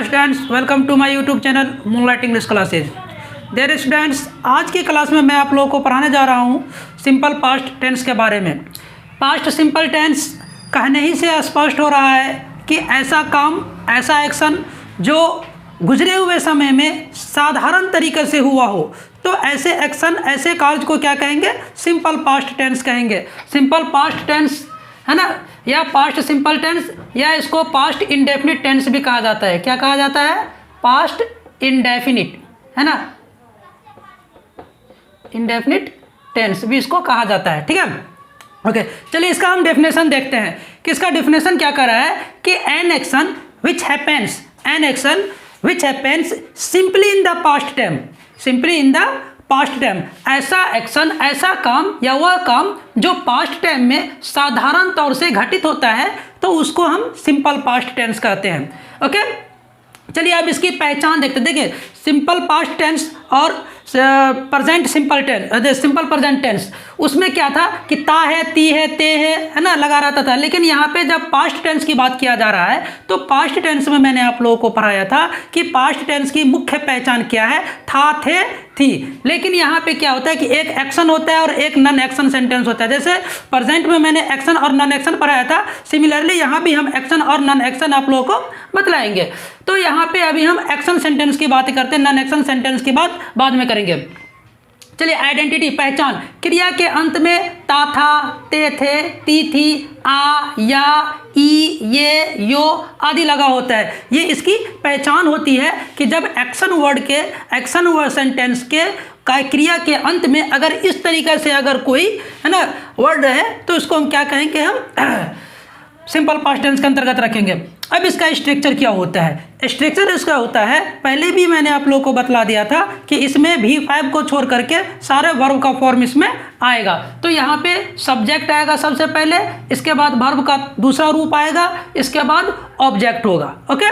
Students, welcome to my YouTube channel moonlight English classes. Dear students, आज की class में मैं आप लोगों को पढ़ाने जा रहा हूँ सिंपल पास्ट टेंस के बारे में। पास्ट सिंपल टेंस कहने ही से स्पष्ट हो रहा है कि ऐसा काम, ऐसा एक्शन जो गुजरे हुए समय में साधारण तरीके से हुआ हो, तो ऐसे एक्शन, ऐसे कार्य को क्या कहेंगे? सिंपल पास्ट टेंस कहेंगे। सिंपल पास्ट टेंस है ना, या पास्ट सिंपल टेंस, या इसको पास्ट इंडेफिनिट टेंस भी कहा जाता है। क्या कहा जाता है? पास्ट इंडेफिनिट, है ना, इंडेफिनिट टेंस भी इसको कहा जाता है। ठीक है, ओके। चलिए इसका हम डेफिनेशन देखते हैं कि इसका डेफिनेशन क्या कर रहा है कि an action which happens, an action which happens simply in the past time, simply in the past time, ऐसा एक्शन, ऐसा काम या वह काम जो पास्ट टाइम में साधारण तौर से घटित होता है, तो उसको हम सिंपल पास्ट टेंस कहते हैं। ओके, चलिए अब इसकी पहचान देखते हैं। देखिए, सिंपल पास्ट टेंस और present simple tense, simple present tense, उसमें क्या था कि ता है, ती है, ते है ना, लगा रहता था। लेकिन यहाँ पे जब पास्ट टेंस की बात किया जा रहा है, तो पास्ट टेंस में मैंने आप लोगों को पढ़ाया था कि पास्ट टेंस की मुख्य पहचान क्या है? था, थे, थी। लेकिन यहाँ पे क्या होता है कि एक एक्शन होता है और एक नॉन एक्शन सेंटेंस होता है। जैसे प्रेजेंट में मैंने एक्शन और नॉन एक्शन पढ़ाया था, सिमिलरली यहाँ भी हम एक्शन और नॉन एक्शन आप लोगों को बतलाएंगे। तो यहाँ पे अभी हम एक्शन सेंटेंस की बात करते हैं, नॉन एक्शन सेंटेंस की बात बाद में करेंगे। चलिए, आइडेंटिटी, पहचान, क्रिया के अंत में ता था, ते थे, ती थी, आ, या, ई, ये, यो आदि लगा होता है। ये इसकी पहचान होती है कि जब एक्शन वर्ड के, एक्शन वर्ड सेंटेंस के क्रिया के अंत में अगर इस तरीके से अगर कोई, है ना, वर्ड है, तो इसको हम क्या कहेंगे? हम सिंपल पास्ट टेंस के अंतर्गत रखेंगे। अब इसका स्ट्रक्चर क्या होता है? स्ट्रक्चर इसका होता है, पहले भी मैंने आप लोगों को बतला दिया था कि इसमें V5 को छोड़ करके सारे वर्ब का फॉर्म इसमें आएगा। तो यहाँ पे सब्जेक्ट आएगा सबसे पहले, इसके बाद वर्ब का दूसरा रूप आएगा, इसके बाद ऑब्जेक्ट होगा। ओके,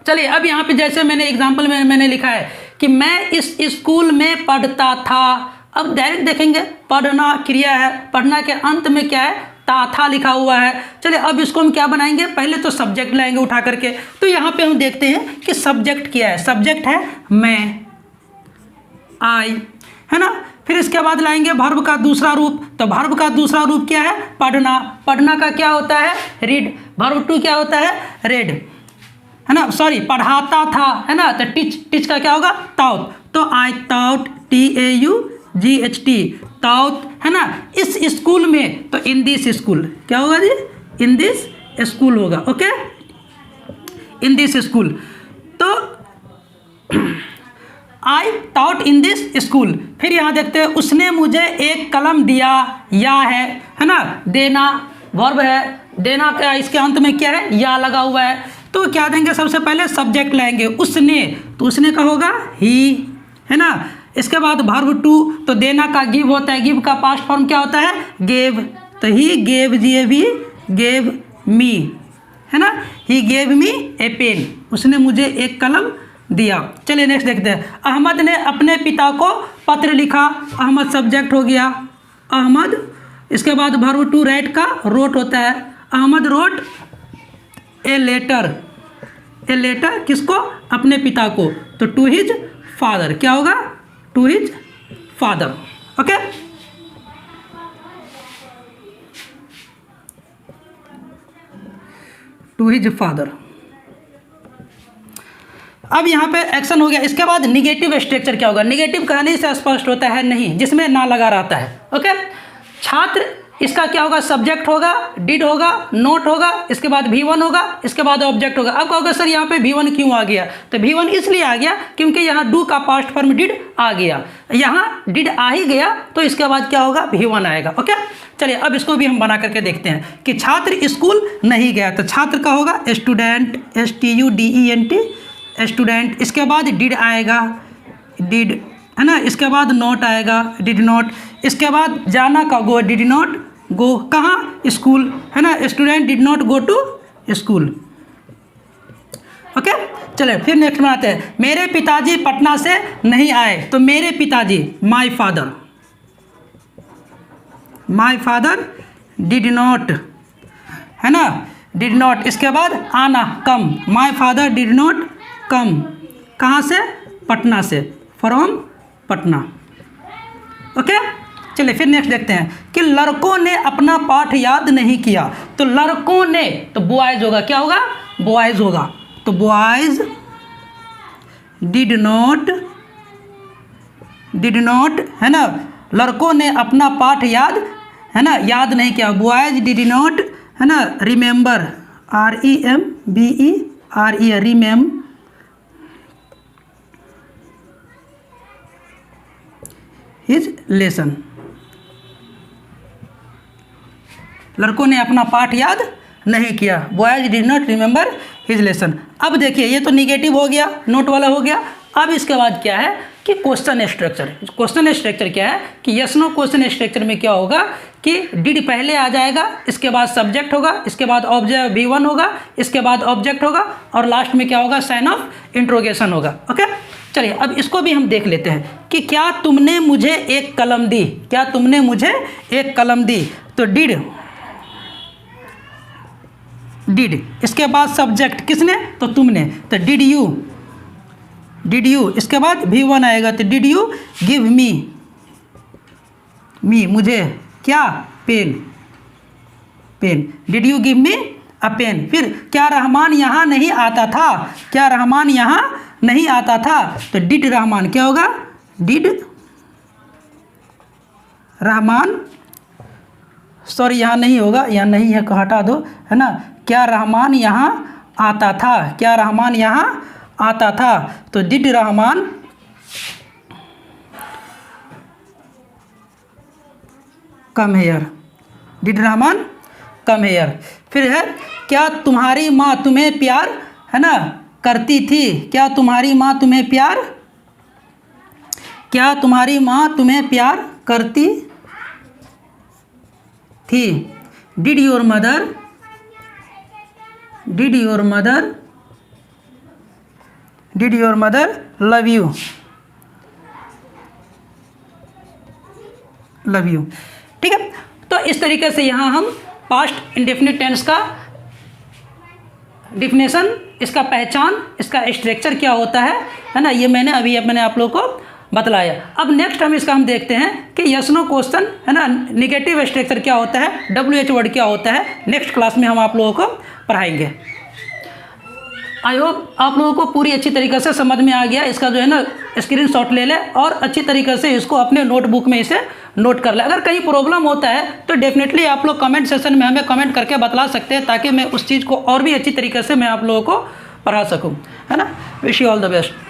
चलिए अब यहाँ पे जैसे मैंने एग्जाम्पल में मैंने लिखा है कि मैं इस स्कूल में पढ़ता था। अब डायरेक्ट देखेंगे, पढ़ना क्रिया है, पढ़ना के अंत में क्या है? ता था लिखा हुआ है। चलिए अब इसको हम क्या बनाएंगे? पहले तो सब्जेक्ट लाएंगे उठा करके। तो यहाँ पे हम देखते हैं कि सब्जेक्ट क्या है। सब्जेक्ट है मैं, आई, है ना। फिर इसके बाद लाएंगे वर्ब का दूसरा रूप। तो वर्ब का दूसरा रूप क्या है? पढ़ना। पढ़ना का क्या होता है? रीड। वर्ब टू क्या होता है? रेड, है ना, सॉरी, पढ़ाता था, है ना। तो टीच, टीच का क्या होगा? ताउट। तो आई ताउट, TAUGHT, ताउट, है ना, इस स्कूल में। तो इन दिस स्कूल क्या होगा जी? इन दिस स्कूल होगा। Okay, in this school. तो आई ताउट इन दिस स्कूल। फिर यहाँ देखते हैं, उसने मुझे एक कलम दिया, या है ना, देना वर्ब है, देना क्या, इसके अंत में क्या है? या लगा हुआ है। तो क्या देंगे? सबसे पहले सब्जेक्ट लाएंगे, उसने। तो उसने का होगा ही, है ना। इसके बाद वर्ब टू, तो देना का गिव होता है, गिव का पास्ट फॉर्म क्या होता है? गेव। तो ही गेव, गेव मी, है ना, he gave me A pen, उसने मुझे एक कलम दिया। चलिए नेक्स्ट देखते हैं। अहमद ने अपने पिता को पत्र लिखा। अहमद सब्जेक्ट हो गया, अहमद। इसके बाद वर्ब टू राइट का रोट होता है। Ahmad wrote a letter, a letter किसको? अपने पिता को। तो टू हिज फादर, क्या होगा? To his father. Okay, to his father. अब यहाँ पे एक्शन हो गया। इसके बाद निगेटिव स्ट्रक्चर क्या होगा? निगेटिव कहने से स्पष्ट होता है नहीं, जिसमें ना लगा रहता है। ओके, छात्र, इसका क्या होगा? सब्जेक्ट होगा, डिड होगा, नोट होगा, इसके बाद V1 होगा, इसके बाद ऑब्जेक्ट होगा। अब कहोगे सर यहाँ पे V1 क्यों आ गया? तो V1 इसलिए आ गया क्योंकि यहाँ डू का पास्ट फॉर्म डिड आ गया, यहाँ डिड आ ही गया, तो इसके बाद क्या होगा? V1 आएगा। ओके, चलिए अब इसको भी हम बना करके देखते हैं कि छात्र स्कूल नहीं गया। तो छात्र का होगा स्टूडेंट, STUDENT, स्टूडेंट। इसके बाद डिड आएगा, डिड, है ना। इसके बाद नोट आएगा, डिड नॉट। इसके बाद जाना का गो, डिड नॉट गो, कहाँ? स्कूल, है ना। Student did not go to school. Okay, चले फिर नेक्स्ट बनाते हैं। मेरे पिताजी पटना से नहीं आए। तो मेरे पिताजी, my father, my father did not, है ना, डिड नॉट। इसके बाद आना, come, my father did not come, कहाँ से? पटना से, फ्रॉम पटना। ओके, चलिए फिर नेक्स्ट देखते हैं कि लड़कों ने अपना पाठ याद नहीं किया। तो लड़कों ने, तो बॉयज होगा, क्या होगा? बॉयज होगा। तो बॉयज डिड नॉट, है ना, लड़कों ने अपना पाठ याद, है ना, याद नहीं किया। बॉयज डिड नॉट, है ना, रिमेंबर, REMBER, रिमेम हिज लेसन। लड़कों ने अपना पाठ याद नहीं किया। Boys did not remember his lesson. अब देखिए ये तो निगेटिव हो गया, नोट वाला हो गया। अब इसके बाद क्या है कि क्वेश्चन स्ट्रक्चर। क्वेश्चन स्ट्रक्चर क्या है कि यस नो क्वेश्चन स्ट्रक्चर में क्या होगा कि डिड पहले आ जाएगा, इसके बाद सब्जेक्ट होगा, इसके बाद ऑब्जेक्ट V1 होगा, इसके बाद ऑब्जेक्ट होगा, और लास्ट में क्या होगा? साइन ऑफ इंट्रोगेशन होगा। ओके, चलिए अब इसको भी हम देख लेते हैं कि क्या तुमने मुझे एक कलम दी, क्या तुमने मुझे एक कलम दी। तो डिड, इसके बाद सब्जेक्ट किसने? तो तुमने। तो डिड यू, इसके बाद V1 आएगा। तो डिड यू गिव मी, मुझे क्या? Pen. Did you give me a pen. फिर क्या रहमान यहाँ नहीं आता था, क्या रहमान यहाँ नहीं आता था। तो डिड रहमान, क्या होगा? डिड रहमान, सॉरी यहाँ नहीं होगा, यहाँ नहीं है, हटा दो, है ना। क्या रहमान यहाँ आता था, क्या रहमान यहाँ आता था। तो did Rahman come here, did Rahman come here. फिर है क्या तुम्हारी माँ तुम्हें प्यार, है ना, करती थी, क्या तुम्हारी माँ तुम्हें प्यार, क्या तुम्हारी माँ तुम्हें प्यार करती थी। Did your mother love you, ठीक है। तो इस तरीके से यहाँ हम पास्ट इंडेफिनिट टेंस का डिफिनेशन, इसका पहचान, इसका स्ट्रक्चर क्या होता है ना, ये मैंने आप लोगों को बतलाया। अब नेक्स्ट हम देखते हैं कि यस नो क्वेश्चन, है ना, निगेटिव स्ट्रक्चर क्या होता है, WH वर्ड क्या होता है, नेक्स्ट क्लास में हम आप लोगों को पढ़ाएंगे। आई होप आप लोगों को पूरी अच्छी तरीके से समझ में आ गया। इसका जो है ना स्क्रीनशॉट ले ले और अच्छी तरीके से इसको अपने नोटबुक में इसे नोट कर ले। अगर कहीं प्रॉब्लम होता है तो डेफिनेटली आप लोग कमेंट सेशन में हमें कमेंट करके बतला सकते हैं, ताकि मैं उस चीज़ को और भी अच्छी तरीके से मैं आप लोगों को पढ़ा सकूं, है ना। Wish you all the best.